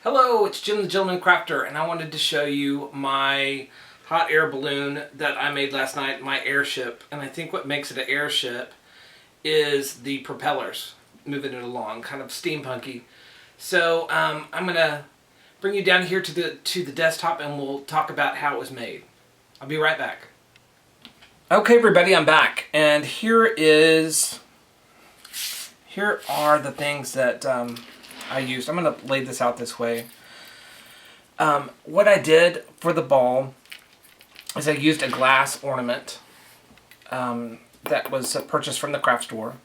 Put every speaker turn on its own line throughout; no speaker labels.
Hello, it's Jim the Gentleman Crafter, and I wanted to show you my hot air balloon that I made last night, my airship. And I think what makes it an airship is the propellers moving it along, kind of steampunky. So I'm gonna bring you down here to the desktop, and we'll talk about how it was made. I'll be right back. Okay, everybody, I'm back, and here are the things that I used. I'm going to lay this out this way. What I did for the ball is I used a glass ornament that was purchased from the craft store.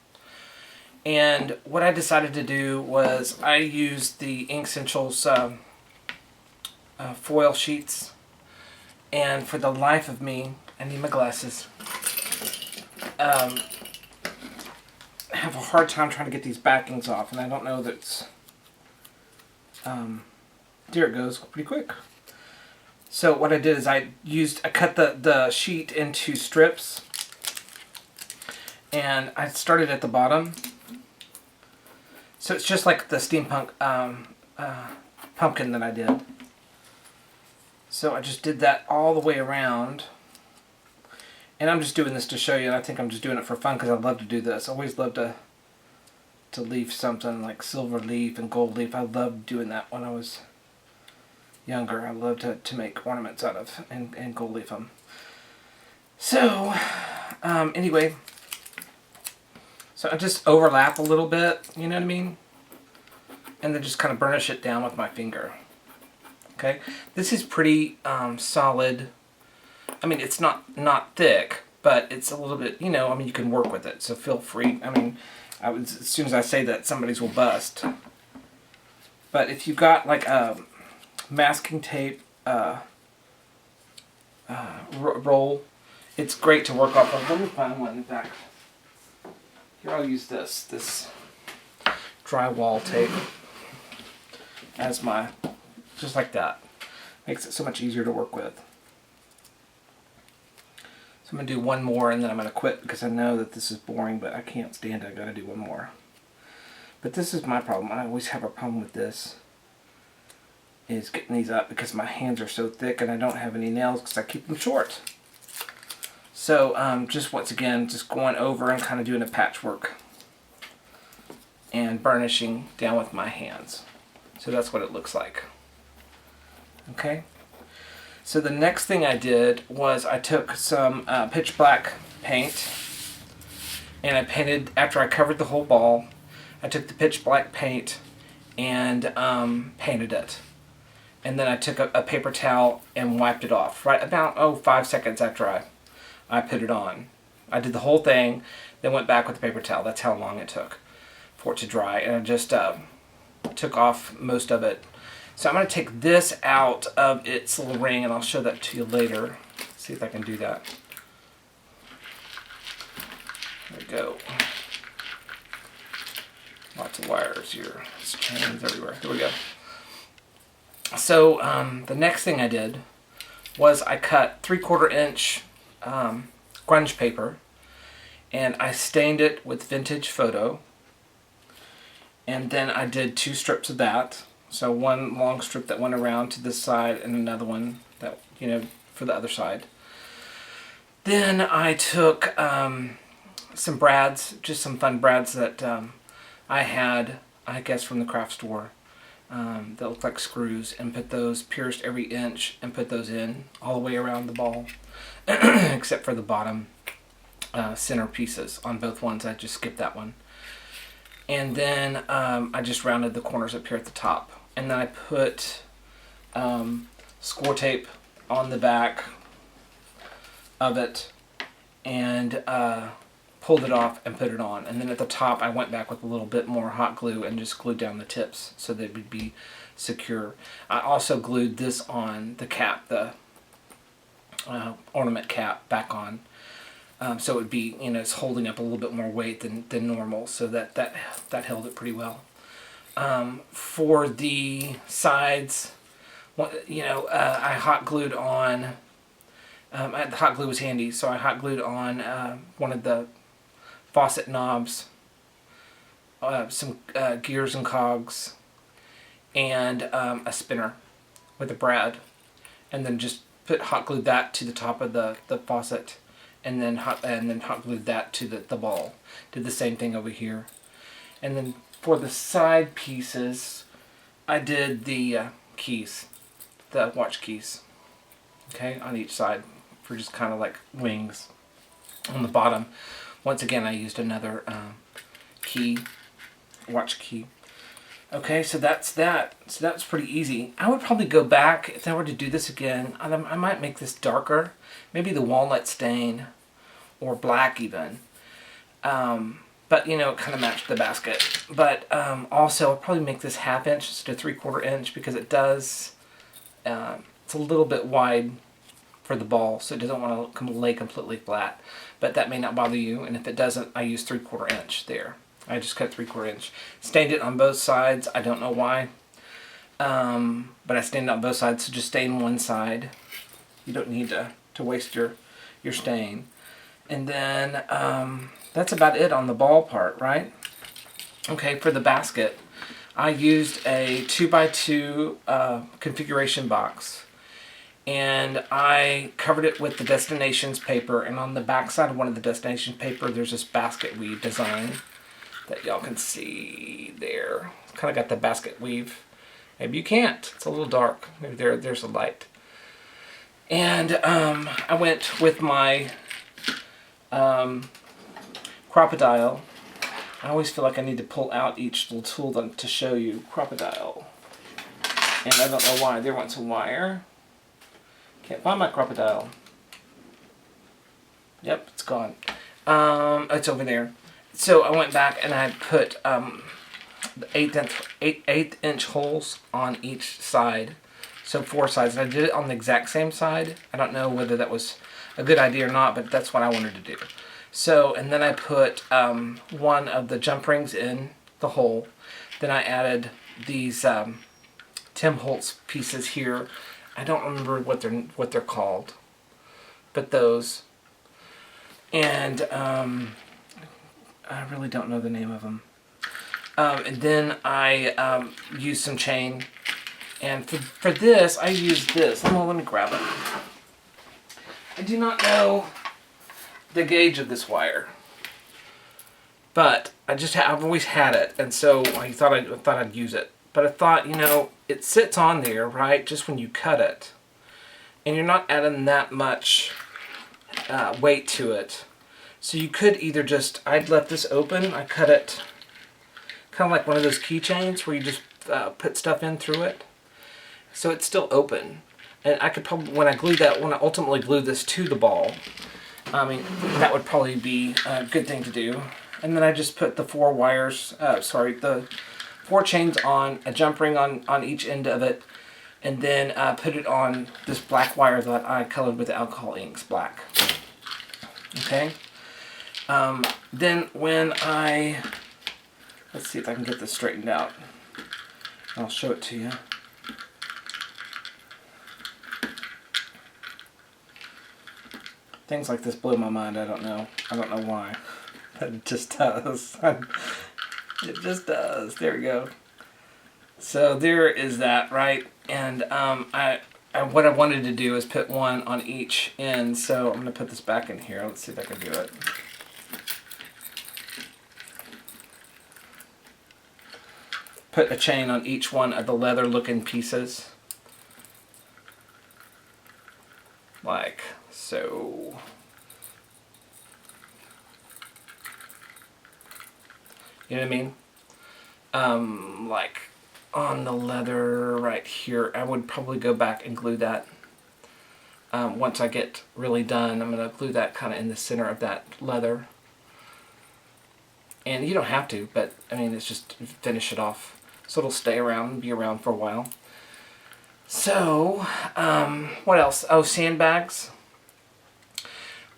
And what I decided to do was I used the Ink Essentials foil sheets. And for the life of me, I need my glasses. I have a hard time trying to get these backings off, and I don't know that's... there it goes, pretty quick. So what I did is I cut the sheet into strips, and I started at the bottom. So it's just like the steampunk pumpkin that I did. So I just did that all the way around. And I'm just doing this to show you, and I think I'm just doing it for fun because I love to do this. I always love to leaf something like silver leaf and gold leaf. I loved doing that when I was younger. I loved to make ornaments out of and gold leaf them. So, anyway, so I just overlap a little bit, you know what I mean? And then just kind of burnish it down with my finger. Okay, this is pretty solid. I mean, it's not thick, but it's a little bit, you know, I mean, you can work with it, so feel free. I mean, as soon as I say that, somebody's will bust. But if you've got like a masking tape roll, it's great to work off of. Let me find one, in fact. Here, I'll use this drywall tape as my, just like that. Makes it so much easier to work with. So I'm going to do one more, and then I'm going to quit because I know that this is boring, but I can't stand it. I've got to do one more. But this is my problem. I always have a problem with this, is getting these up because my hands are so thick and I don't have any nails because I keep them short. So just once again, just going over and kind of doing a patchwork and burnishing down with my hands. So that's what it looks like. Okay? So the next thing I did was I took some pitch black paint, and I painted, after I covered the whole ball, I took the pitch black paint and painted it. And then I took a paper towel and wiped it off, right about 5 seconds after I put it on. I did the whole thing, then went back with the paper towel. That's how long it took for it to dry. And I just took off most of it. So I'm going to take this out of its little ring, and I'll show that to you later. See if I can do that. There we go. Lots of wires here. There's chains everywhere. There we go. So the next thing I did was I cut 3/4 inch grunge paper, and I stained it with vintage photo. And then I did 2 strips of that. So one long strip that went around to this side and another one that, you know, for the other side. Then I took some brads, just some fun brads that I had, I guess, from the craft store that looked like screws, and put those, pierced every inch, and put those in all the way around the ball, except for the bottom center pieces on both ones. I just skipped that one. And then I just rounded the corners up here at the top. And then I put score tape on the back of it and pulled it off and put it on. And then at the top I went back with a little bit more hot glue and just glued down the tips so they would be secure. I also glued this on the cap, the ornament cap back on. So it would be, you know, it's holding up a little bit more weight than normal, so that held it pretty well. For the sides, you know, I hot glued on, the hot glue was handy, so I hot glued on one of the faucet knobs, some gears and cogs, and a spinner with a brad, and then just hot glued that to the top of the faucet, and then hot glued that to the ball. Did the same thing over here. And then for the side pieces, I did the keys, the watch keys, okay, on each side for just kind of like wings. On the bottom, once again, I used another key, watch key. Okay, so that's that. So that's pretty easy. I would probably go back, if I were to do this again, I might make this darker. Maybe the walnut stain, or black even. But, you know, it kind of matched the basket. But also, I'll probably make this 1/2 inch instead of 3/4 inch, because it does, it's a little bit wide for the ball, so it doesn't want to lay completely flat. But that may not bother you, and if it doesn't, I use 3/4 inch there. I just cut 3/4 inch. Stained it on both sides. I don't know why. But I stained it on both sides, so just stain one side. You don't need to waste your stain. And then that's about it on the ball part, right? Okay, for the basket, I used a 2x2 configuration box. And I covered it with the Destinations paper. And on the back side of one of the Destinations paper, there's this basket weave design that y'all can see there. It's kind of got the basket weave. Maybe you can't. It's a little dark. Maybe there's a light. And I went with my crocodile. I always feel like I need to pull out each little tool to show you crocodile. And I don't know why. There went some wire. Can't find my crocodile. Yep, it's gone. It's over there. So I went back and I put the 1/8 inch holes on each side. So 4 sides. And I did it on the exact same side. I don't know whether that was a good idea or not, but that's what I wanted to do. So, and then I put one of the jump rings in the hole. Then I added these Tim Holtz pieces here. I don't remember what they're called, but those. And I really don't know the name of them. And then I used some chain. And for this, I used this. Let me grab it. I do not know the gauge of this wire, but I've always had it, and so I thought I'd use it. But I thought, you know, it sits on there, right, just when you cut it, and you're not adding that much weight to it. So you could either I'd left this open. I cut it kind of like one of those keychains where you just put stuff in through it. So it's still open. And I could probably, when I ultimately glue this to the ball, I mean, that would probably be a good thing to do. And then I just put the 4 wires, the 4 chains on, a jump ring on each end of it, and then put it on this black wire that I colored with alcohol inks black. Okay? Then when let's see if I can get this straightened out. I'll show it to you. Things like this blow my mind. I don't know why. But it just does. It just does. There we go. So there is that, right? And what I wanted to do is put one on each end. So I'm going to put this back in here. Let's see if I can do it. Put a chain on each one of the leather-looking pieces. Like so. You know what I mean? Like on the leather right here, I would probably go back and glue that. Once I get really done, I'm going to glue that kind of in the center of that leather. And you don't have to, but I mean, it's just finish it off. So it'll stay around and be around for a while. So, what else? Oh, sandbags.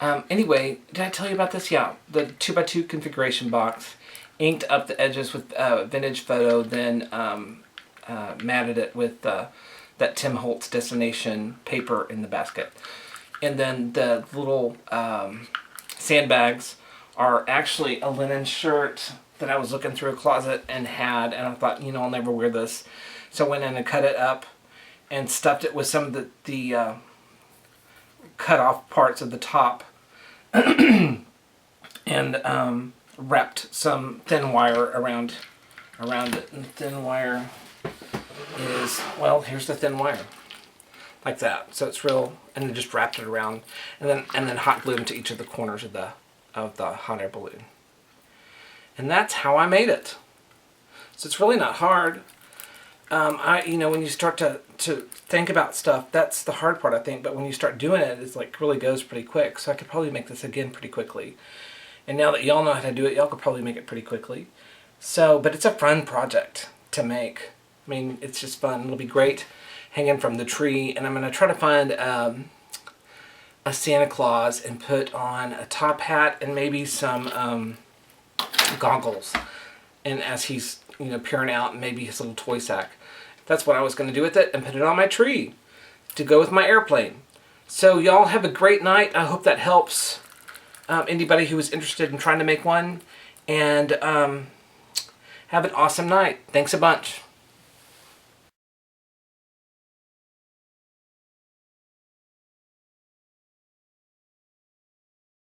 Anyway, did I tell you about this? Yeah, the 2x2 configuration box. Inked up the edges with vintage photo, then matted it with that Tim Holtz Destination paper in the basket. And then the little sandbags are actually a linen shirt that I was looking through a closet and had, and I thought, you know, I'll never wear this. So I went in and cut it up and stuffed it with some of the cut off parts of the top and wrapped some thin wire around it. And thin wire is, well, here's the thin wire. Like that. So it's real, and then just wrapped it around, and then hot glued them to each of the corners of the hot air balloon. And that's how I made it. So it's really not hard. When you start to think about stuff, that's the hard part, I think. But when you start doing it, it's like really goes pretty quick. So I could probably make this again pretty quickly. And now that y'all know how to do it, y'all could probably make it pretty quickly. So, but it's a fun project to make. I mean, it's just fun. It'll be great hanging from the tree. And I'm going to try to find a Santa Claus and put on a top hat and maybe some goggles. And as he's, peering out, maybe his little toy sack. That's what I was going to do with it, and put it on my tree to go with my airplane. So y'all have a great night. I hope that helps anybody who is interested in trying to make one. And have an awesome night. Thanks a bunch.